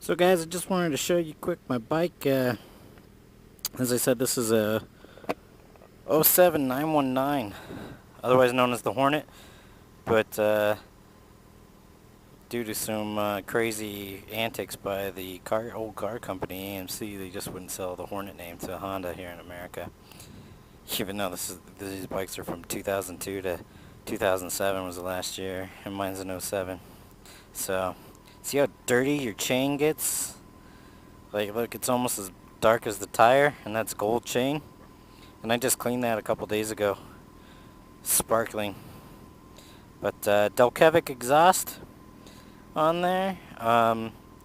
So guys, I just wanted to show you quick my bike. As I said, this is a 07 919, otherwise known as the Hornet, but due to some crazy antics by the old car company AMC, they just wouldn't sell the Hornet name to Honda here in America. Even though these bikes are from 2002 to 2007 was the last year, and mine's an 07. So, see how dirty your chain gets? Like, look, it's almost as dark as the tire, and that's gold chain. And I just cleaned that a couple days ago. Sparkling. But Delkevic exhaust on there.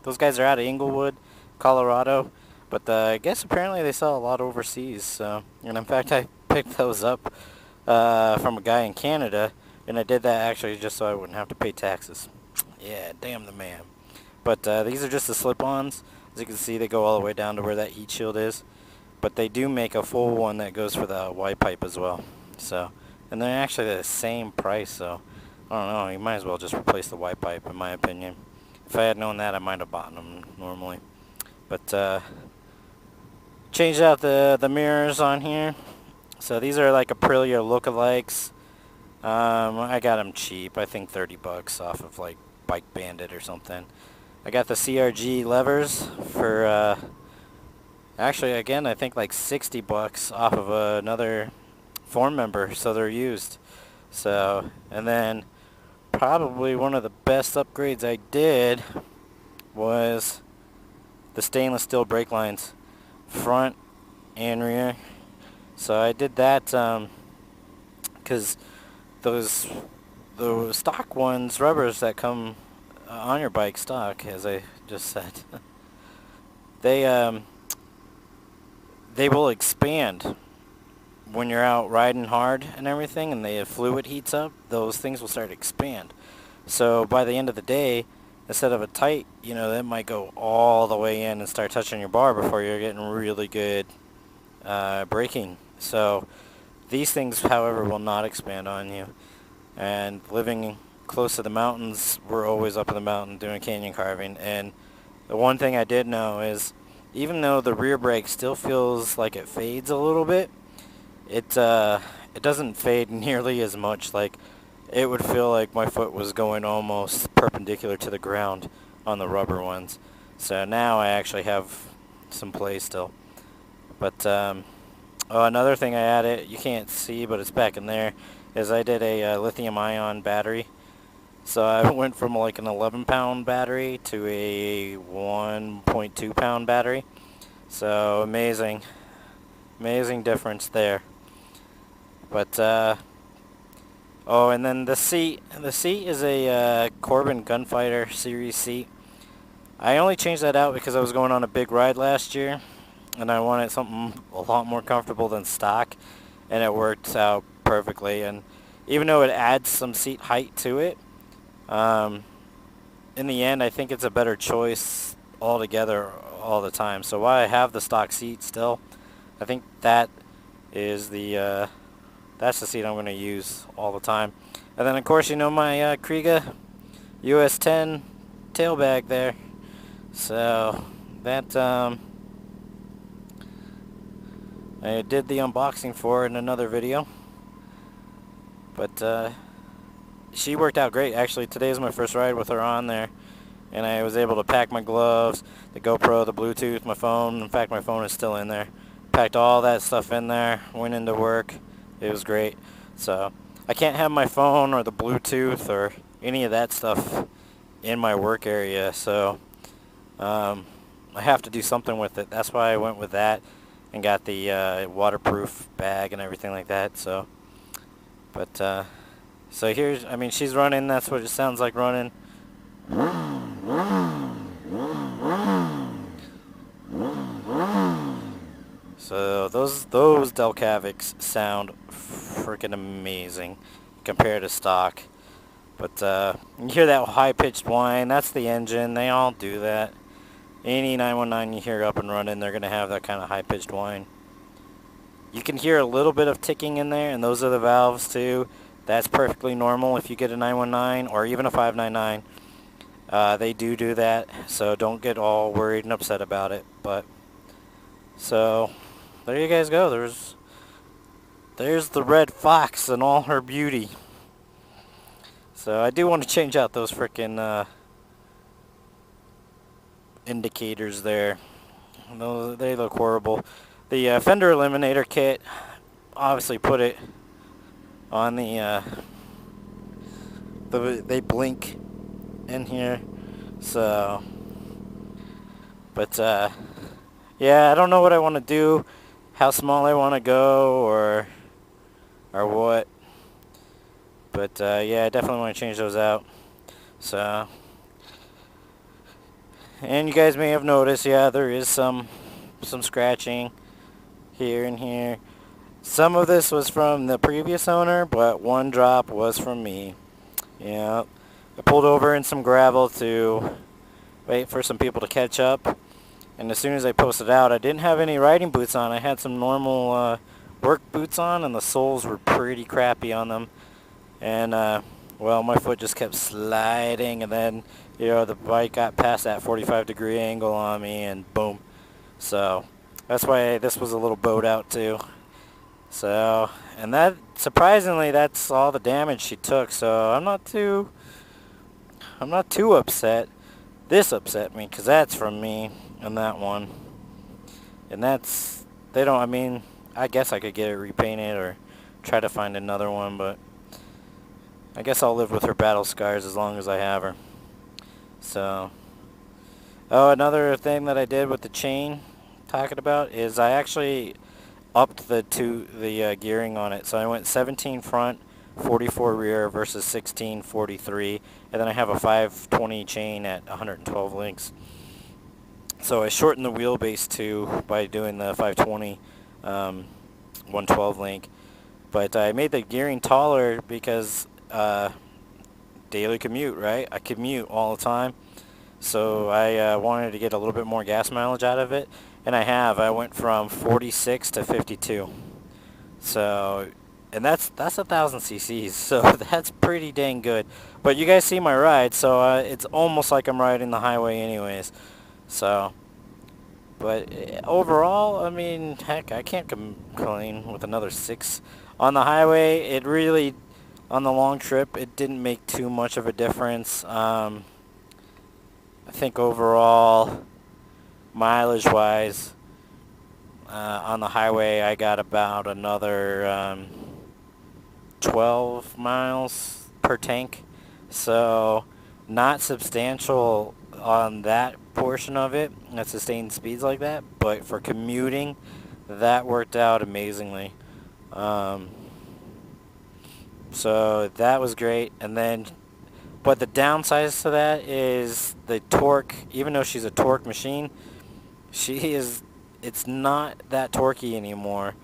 Those guys are out of Inglewood, Colorado. But I guess apparently they sell a lot overseas. So, and in fact, I picked those up from a guy in Canada, and I did that actually just so I wouldn't have to pay taxes. Yeah, damn the man. But these are just the slip-ons. As you can see, they go all the way down to where that heat shield is. But they do make a full one that goes for the Y pipe as well. So, and they're actually the same price. So, I don't know. You might as well just replace the Y pipe, in my opinion. If I had known that, I might have bought them normally. But changed out the mirrors on here. So these are like Aprilia lookalikes. I got them cheap. I think 30 bucks off of like Bike Bandit or something. I got the CRG levers for actually, again, I think like 60 bucks off of another form member, so they're used. So, and then probably one of the best upgrades I did was the stainless steel brake lines, front and rear. So I did that because those stock ones, rubbers that come on your bike stock, as I just said, they will expand when you're out riding hard and everything, and the fluid heats up. Those things will start to expand. So by the end of the day, instead of a tight, that might go all the way in and start touching your bar before you're getting really good braking. So these things, however, will not expand on you. And living close to the mountains, we're always up in the mountain doing canyon carving. And the one thing I did know is, even though the rear brake still feels like it fades a little bit, it doesn't fade nearly as much. Like, it would feel like my foot was going almost perpendicular to the ground on the rubber ones. So now I actually have some play still. But another thing I added, you can't see, but it's back in there, is I did a lithium-ion battery. So I went from like an 11-pound battery to a 1.2-pound battery. So amazing difference there. But and then the seat is a Corbin Gunfighter series seat. I only changed that out because I was going on a big ride last year, and I wanted something a lot more comfortable than stock, and it worked out perfectly. And even though it adds some seat height to it, in the end, I think it's a better choice altogether all the time. So while I have the stock seat still, I think that is that's the seat I'm going to use all the time. And then, of course, my Kriega US 10 tail bag there. So that I did the unboxing for in another video. But she worked out great. Actually, today is my first ride with her on there, and I was able to pack my gloves, the GoPro, the Bluetooth, my phone. In fact, my phone is still in there. Packed all that stuff in there, went into work. It was great. So I can't have my phone or the Bluetooth or any of that stuff in my work area, so I have to do something with it. That's why I went with that and got the waterproof bag and everything like that. So, but so here's, she's running. That's what it sounds like running. So those Delcavics sound freaking amazing compared to stock. But you hear that high-pitched whine, that's the engine. They all do that. Any 919 you hear up and running, they're going to have that kind of high-pitched whine. You can hear a little bit of ticking in there, and those are the valves too. That's perfectly normal if you get a 919 or even a 599. They do that, so don't get all worried and upset about it. But so there you guys go. There's the red fox in all her beauty. So I do want to change out those frickin' indicators there. They look horrible. The fender eliminator kit, obviously put it on they blink in here. So, but yeah, I don't know what I want to do, how small I want to go, or what. But yeah, I definitely want to change those out. So, and you guys may have noticed, yeah, there is some scratching here and here. Some of this was from the previous owner, but one drop was from me. Yeah, I pulled over in some gravel to wait for some people to catch up, and as soon as I posted out, I didn't have any riding boots on. I had some normal work boots on, and the soles were pretty crappy on them. And well, my foot just kept sliding, and then the bike got past that 45-degree angle on me, and boom. So that's why this was a little bowed out too. So, and that, surprisingly, that's all the damage she took. So I'm not too upset. This upset me because that's from me and that one. And that's, I mean, I guess I could get it repainted or try to find another one, but I guess I'll live with her battle scars as long as I have her. So, oh, another thing that I did with the chain, talking about, is I actually upped the gearing on it. So I went 17 front, 44 rear versus 16, 43, and then I have a 520 chain at 112 links. So I shortened the wheelbase too by doing the 520 112 link, but I made the gearing taller because daily commute, right? I commute all the time, so I wanted to get a little bit more gas mileage out of it, and I went from 46 to 52. So, and that's 1,000 cc's, so that's pretty dang good. But you guys see my ride, so it's almost like I'm riding the highway anyways. So, but overall, I mean, heck, I can't complain with another 6 on the highway. It really, on the long trip, it didn't make too much of a difference. I think overall, mileage-wise, on the highway, I got about another 12 miles per tank. So, not substantial on that portion of it, at sustained speeds like that, but for commuting, that worked out amazingly. So that was great. And then, but the downsides to that is the torque. Even though she's a torque machine, it's not that torquey anymore.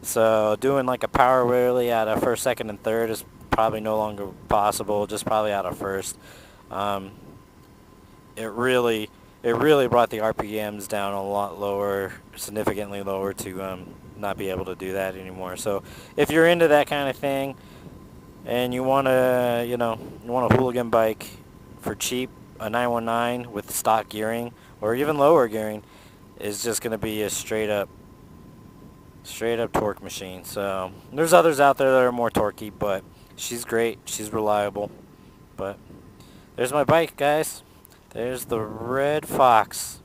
So doing like a power wheelie out of first, second, and third is probably no longer possible. Just probably out of first. It really brought the RPMs down a lot lower, significantly lower, to not be able to do that anymore. So if you're into that kind of thing, and you want a hooligan bike for cheap, a 919 with stock gearing or even lower gearing is just going to be a straight up torque machine. So there's others out there that are more torquey, but she's great. She's reliable. But there's my bike, guys. There's the Red Fox.